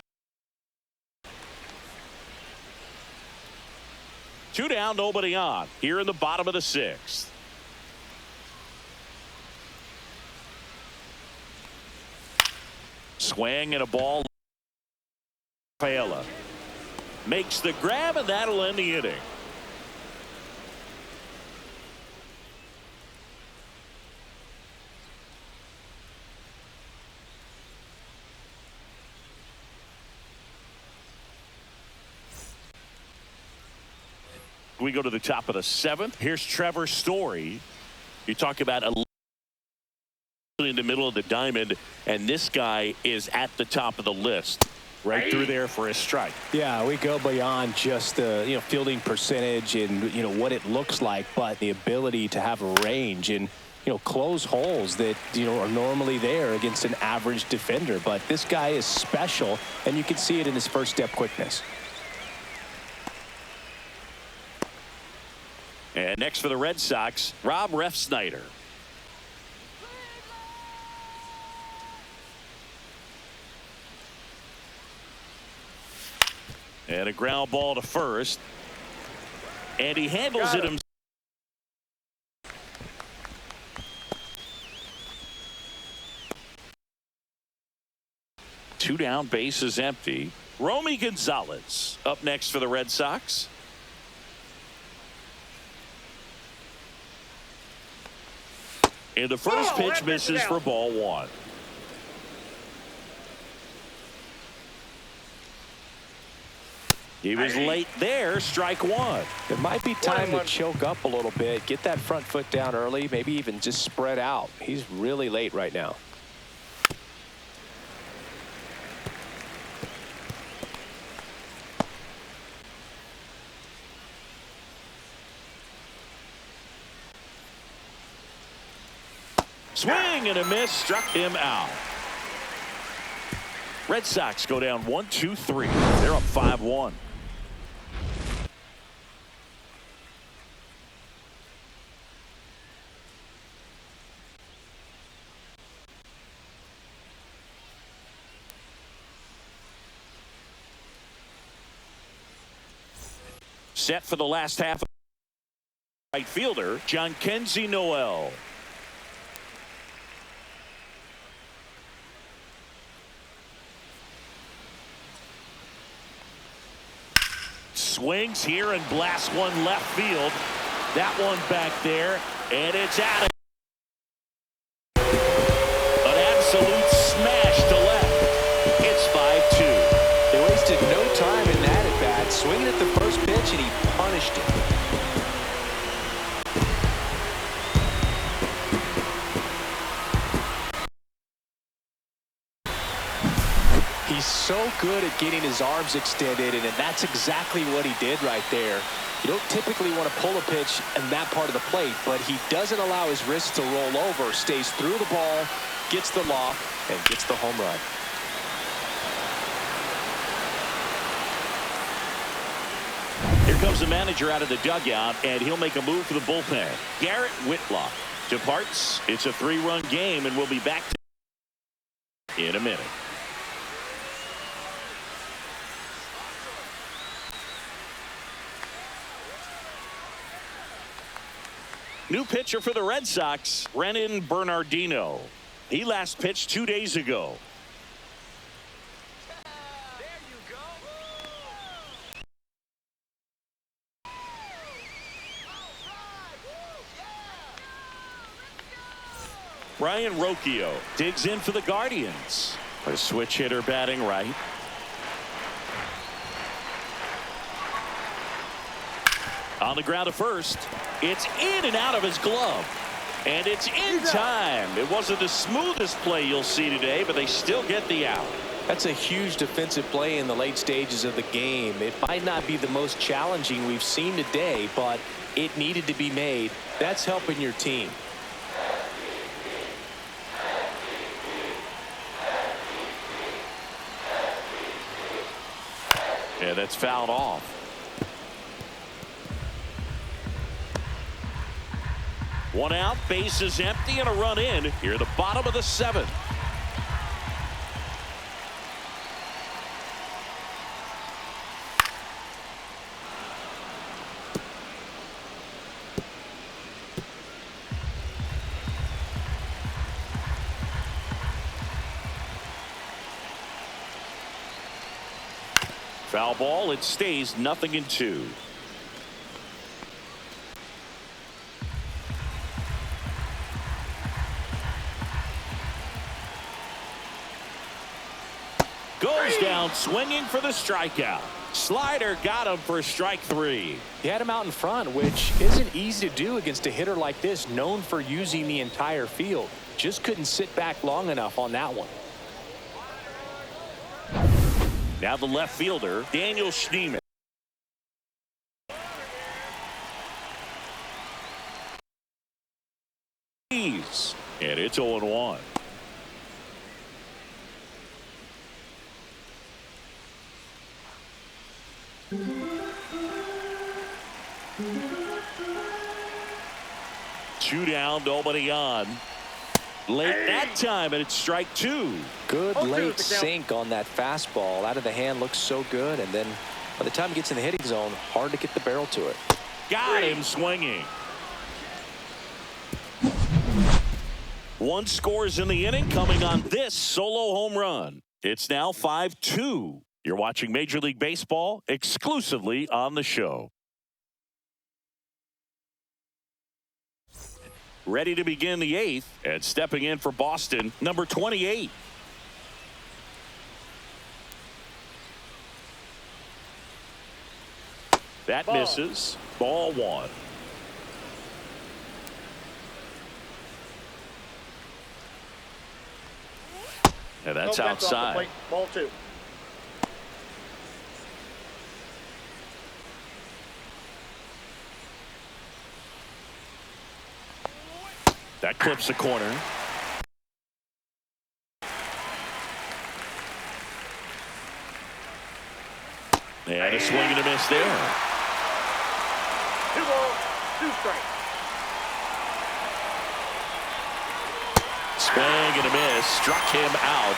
2 down, nobody on. Here in the bottom of the 6th. Swing and a ball. Paella. Makes the grab, and that'll end the inning. We go to the top of the 7th. Here's Trevor Story. You talk about in the middle of the diamond, and this guy is at the top of the list. Right through there for a strike. Yeah, we go beyond just the fielding percentage and what it looks like, but the ability to have a range and close holes that are normally there against an average defender. But this guy is special, and you can see it in his first step quickness. And next for the Red Sox, Rob Refsnyder. And a ground ball to first. And he handles it himself. Two down, base is empty. Romy Gonzalez up next for the Red Sox. And the first pitch misses for ball 1. He was late there, strike 1. It might be time to choke up a little bit, get that front foot down early, maybe even just spread out. He's really late right now. Swing and a miss, struck him out. Red Sox go down 1-2-3. They're up 5-1. Set for the last half. Right fielder John Kenzie Noel. Swings here and blasts one left field. That one back there, and it's out. An absolute smash to left. It's 5-2. They wasted no time in that at bat, swinging at the first pitch, and he punished it. He's so good at getting his arms extended, and that's exactly what he did right there. You don't typically want to pull a pitch in that part of the plate, but he doesn't allow his wrist to roll over, stays through the ball, gets the loft, and gets the home run. Here comes the manager out of the dugout, and he'll make a move for the bullpen. Garrett Whitlock departs. It's a 3-run game, and we'll be back in a minute. New pitcher for the Red Sox, Brennan Bernardino. He last pitched 2 days ago. There you go. Brian Rocchio digs in for the Guardians. A switch hitter batting right. On the ground to first. It's in and out of his glove. And it's in time. It wasn't the smoothest play you'll see today, but they still get the out. That's a huge defensive play in the late stages of the game. It might not be the most challenging we've seen today, but it needed to be made. That's helping your team. Yeah, that's fouled off. One out, base is empty, and a run in here at the bottom of the 7th. Foul ball. It stays 0-2. Goes down swinging for the strikeout. Slider got him for strike 3. He had him out in front, which isn't easy to do against a hitter like this, known for using the entire field. Just couldn't sit back long enough on that one. Now the left fielder, Daniel Schneemann. And it's 0-1. Two down, nobody on. Late that time, and it's strike 2. Good late sink on that fastball. Out of the hand, looks so good, and then by the time it gets in the hitting zone, hard to get the barrel to it. Got him swinging. One scores in the inning, coming on this solo home run. It's now 5-2. You're watching Major League Baseball exclusively on the show. Ready to begin the 8th, and stepping in for Boston, number 28. That misses. Ball 1. And that's outside. Ball 2. That clips the corner. And a swing and a miss there. 2 balls, 2 strikes. Swing and a miss. Struck him out.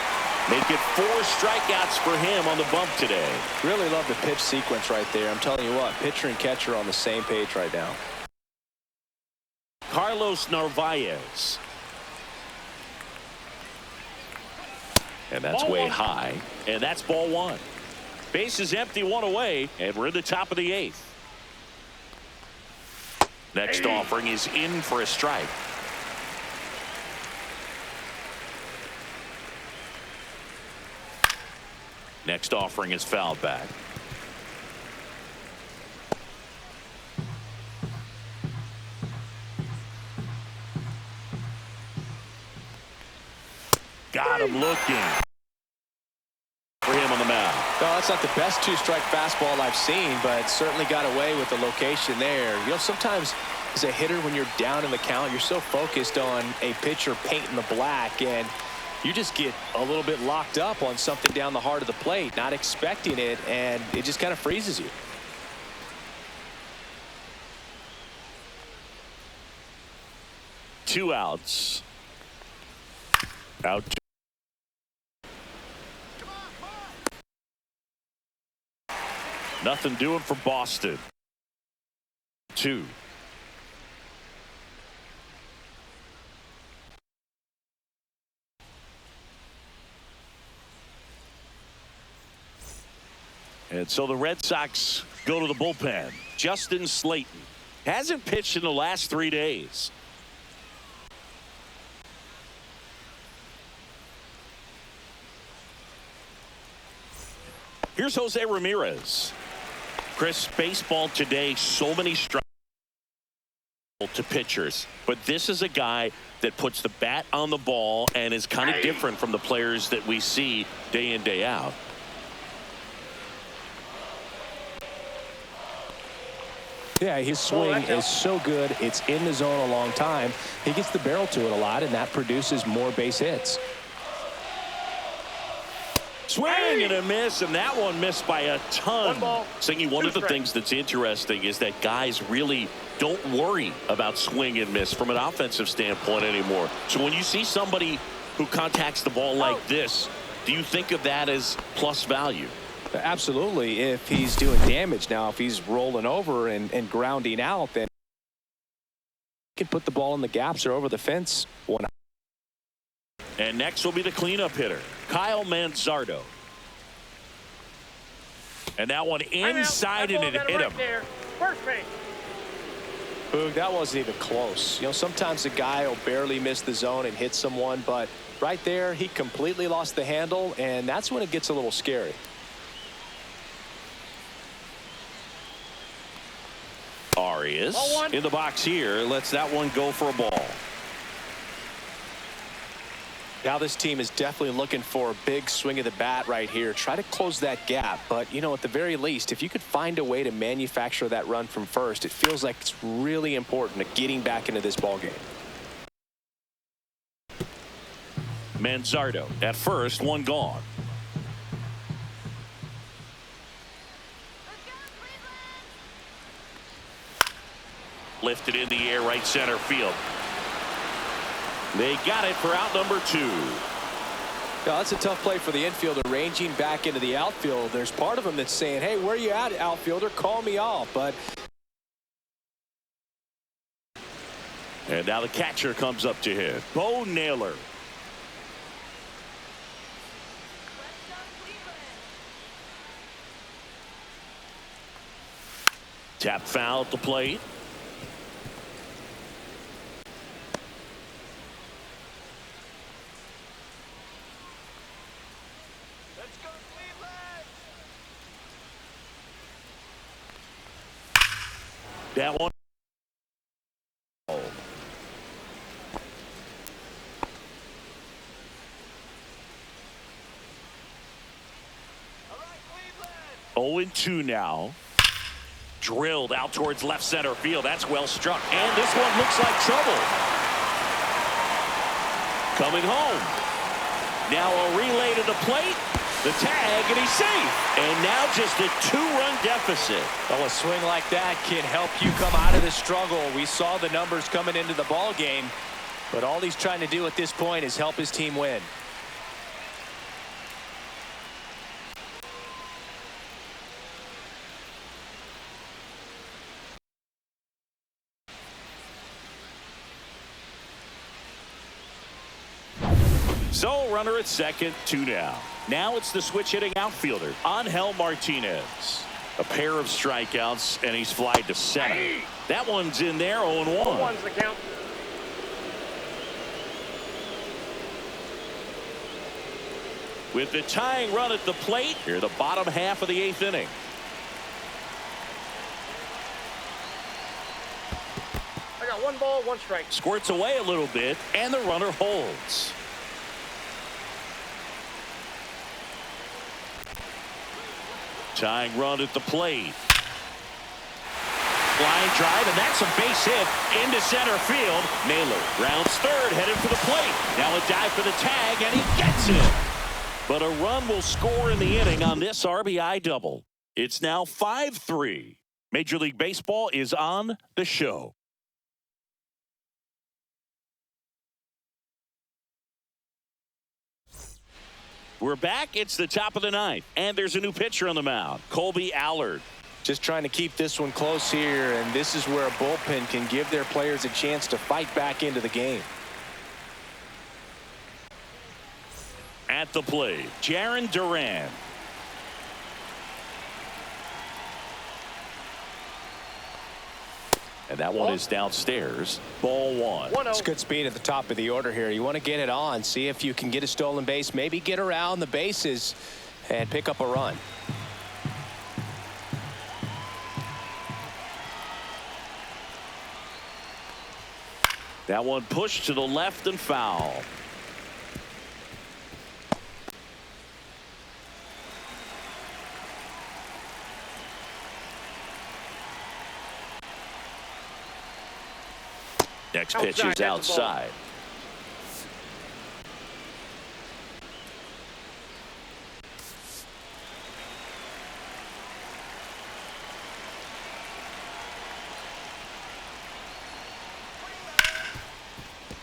Make it 4 strikeouts for him on the bump today. Really love the pitch sequence right there. I'm telling you what, pitcher and catcher are on the same page right now. Carlos Narvaez. And that's way high. And that's ball 1. Base is empty, 1 away, and we're in the top of the 8th. Next offering is in for a strike. Next offering is fouled back. Got him looking for him on the mound. No, that's not the best 2-strike fastball I've seen, but certainly got away with the location there. You know, sometimes as a hitter, when you're down in the count, you're so focused on a pitcher painting the black, and you just get a little bit locked up on something down the heart of the plate, not expecting it, and it just kind of freezes you. Two outs. Out. Nothing doing for Boston. 2. And so the Red Sox go to the bullpen. Justin Slayton hasn't pitched in the last 3 days. Here's Jose Ramirez. Chris, baseball today, so many strikes to pitchers, but this is a guy that puts the bat on the ball and is kind of different from the players that we see day in, day out. Yeah, his swing is so good. It's in the zone a long time. He gets the barrel to it a lot, and that produces more base hits. Swing and a miss, and that one missed by a ton. Singy, one of the things that's interesting is that guys really don't worry about swing and miss from an offensive standpoint anymore. So when you see somebody who contacts the ball like this, do you think of that as plus value? Absolutely, if he's doing damage. Now, if he's rolling over and grounding out, then he can put the ball in the gaps or over the fence. And next will be the cleanup hitter, Kyle Manzardo. And that one inside and it hit him. First base. Boog, that wasn't even close. You know, sometimes a guy will barely miss the zone and hit someone, but right there, he completely lost the handle, and that's when it gets a little scary. Arias in the box here, lets that one go for a ball. Now this team is definitely looking for a big swing of the bat right here. Try to close that gap. But, you know, at the very least, if you could find a way to manufacture that run from first, it feels like it's really important to getting back into this ball game. Manzardo at first, one gone. Lifted in the air, right center field. They got it for out number 2. Yeah, that's a tough play for the infielder, ranging back into the outfield. There's part of him that's saying, hey, where you at, outfielder? Call me off. But and now the catcher comes up to hit. Bo Naylor. Tap foul at the plate. That one. Oh. 0-2 now. Drilled out towards left center field. That's well struck. And this one looks like trouble. Coming home. Now a relay to the plate. The tag, and he's safe. And now just a 2-run deficit. Well, a swing like that can help you come out of the struggle. We saw the numbers coming into the ball game, but all he's trying to do at this point is help his team win. So runner at second, 2 down. Now it's the switch hitting outfielder, Angel Martinez. A pair of strikeouts, and he's flied to center. That one's in there, 0-1. 1's the count. With the tying run at the plate, here the bottom half of the 8th inning. I got 1 ball, 1 strike. Squirts away a little bit, and the runner holds. Tying run at the plate. Line drive, and that's a base hit into center field. Naylor rounds third, headed for the plate. Now a dive for the tag, and he gets it. But a run will score in the inning on this RBI double. It's now 5-3. Major League Baseball is on the show. We're back. It's the top of the 9th, and there's a new pitcher on the mound, Colby Allard. Just trying to keep this one close here, and this is where a bullpen can give their players a chance to fight back into the game. At the plate, Jarren Duran. And that one is downstairs. Ball 1. It's good speed at the top of the order here. You want to get it on, see if you can get a stolen base, maybe get around the bases and pick up a run. That one pushed to the left and foul. Next pitch is outside.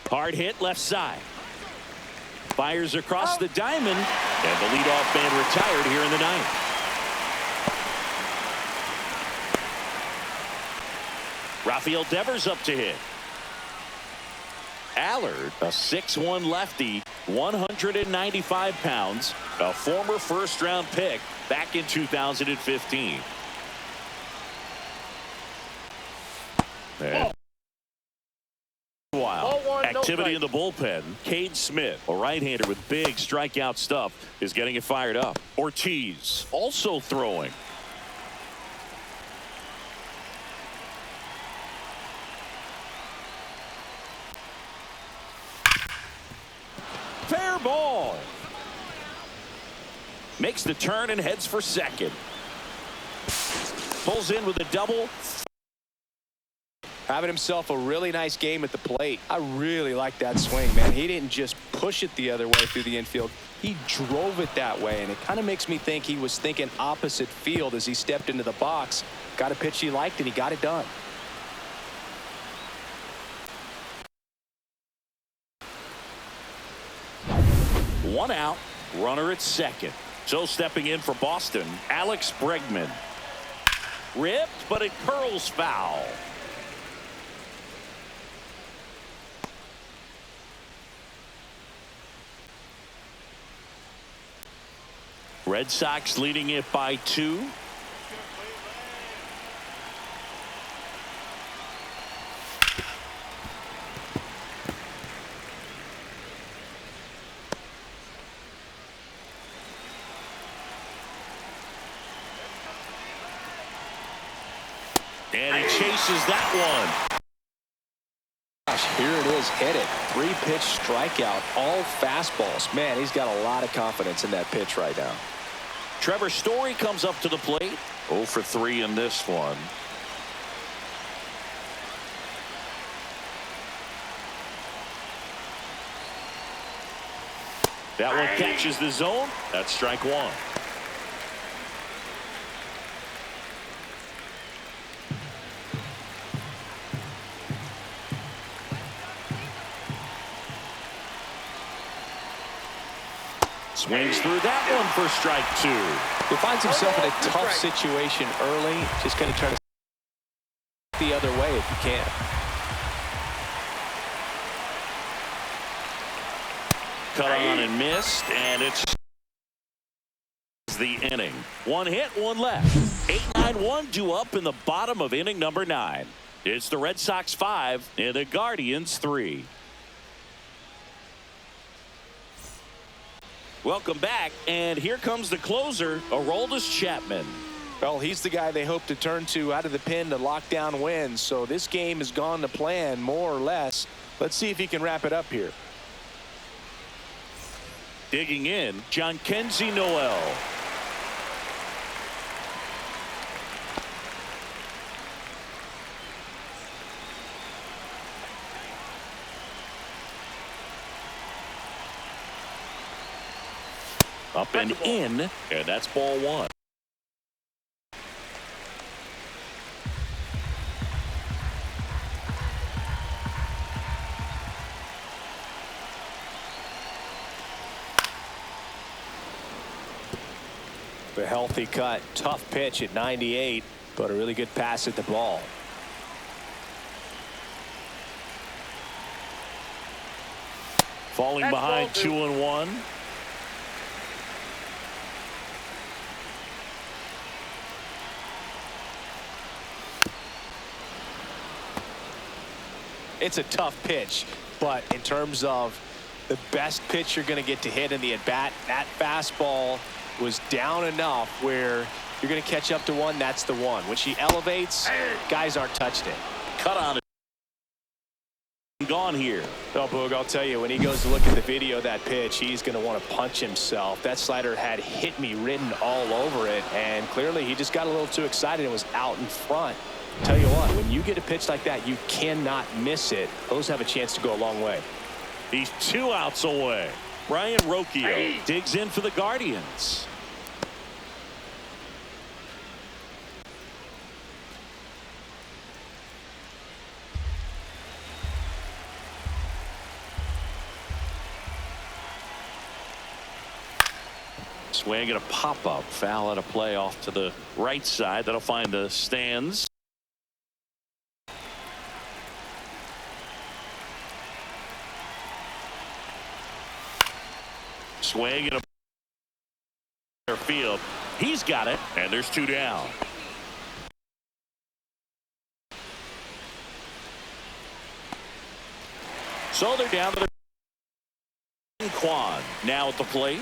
Hard hit left side. Fires across the diamond, and the leadoff man retired here in the 9th. Rafael Devers up to hit. Allard, a 6-1 lefty, 195 pounds, a former first-round pick back in 2015. And Ball one, no activity in strike. the bullpen. Cade Smith, a right-hander with big strikeout stuff, is getting it fired up. Ortiz also throwing. Fair ball. Makes the turn and heads for second. Pulls in with a double. Having himself a really nice game at the plate. I really like that swing, man. He didn't just push it the other way through the infield. He drove it that way, and it kind of makes me think he was thinking opposite field as he stepped into the box. Got a pitch he liked, and he got it done. One out, runner at second. So stepping in for Boston, Alex Bregman. Ripped, but it curls foul. Red Sox leading it by 2. And he chases that one. Gosh, here it is, hit it. 3-pitch strikeout, all fastballs. Man, he's got a lot of confidence in that pitch right now. Trevor Story comes up to the plate. 0 for 3 in this one. That one catches the zone. That's strike 1. Swings through that one for strike 2. He finds himself in a tough situation early. Just going to try to the other way if you can. Cut on and missed, and it's the inning. 1 hit, 1 left. 8-9-1 due up in the bottom of inning number 9. It's the Red Sox 5 and the Guardians 3. Welcome back, and here comes the closer, Aroldis Chapman. Well, he's the guy they hope to turn to out of the pen to lock down wins. So this game has gone to plan, more or less. Let's see if he can wrap it up here. Digging in, Jhonkensy Noel. Up and in, and that's ball 1. A healthy cut, tough pitch at 98, but a really good pass at the ball. Falling That's behind ball 2-1. It's a tough pitch, but in terms of the best pitch you're going to get to hit in the at-bat, that fastball was down enough where you're going to catch up to one. That's the one. When she elevates, guys aren't touching it. Cut on it. Gone here. Oh, Boog, I'll tell you, when he goes to look at the video of that pitch, he's going to want to punch himself. That slider had hit me written all over it, and clearly he just got a little too excited and was out in front. Tell you what, when you get a pitch like that, you cannot miss it. Those have a chance to go a long way. He's 2 outs away. Brian Rocchio digs in for the Guardians. Swing and a pop-up. Foul out of play off to the right side. That'll find the stands. Swing and a field. He's got it, and there's 2 down. So they're down to the Quan now at the plate.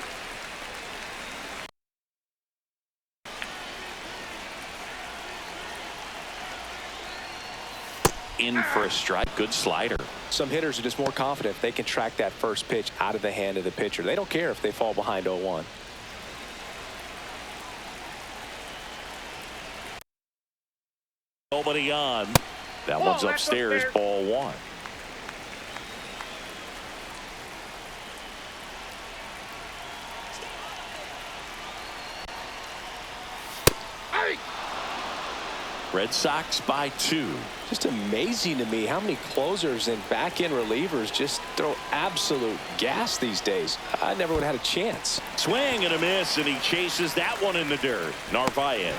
In for a strike. Good slider. Some hitters are just more confident if they can track that first pitch out of the hand of the pitcher. They don't care if they fall behind 0-1. Nobody on. That one's upstairs. Ball 1. Red Sox by 2. Just amazing to me how many closers and back-end relievers just throw absolute gas these days. I never would have had a chance. Swing and a miss, and he chases that one in the dirt. Narvaez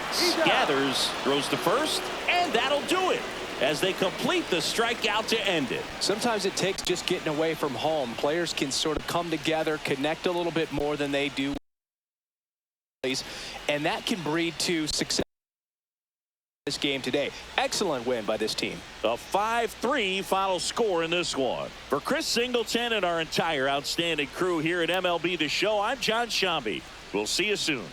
gathers, throws to first, and that'll do it as they complete the strikeout to end it. Sometimes it takes just getting away from home. Players can sort of come together, connect a little bit more than they do, and that can breed to success. This game today. Excellent win by this team. A 5-3 final score in this one. For Chris Singleton and our entire outstanding crew here at MLB The Show, I'm John Shambi. We'll see you soon.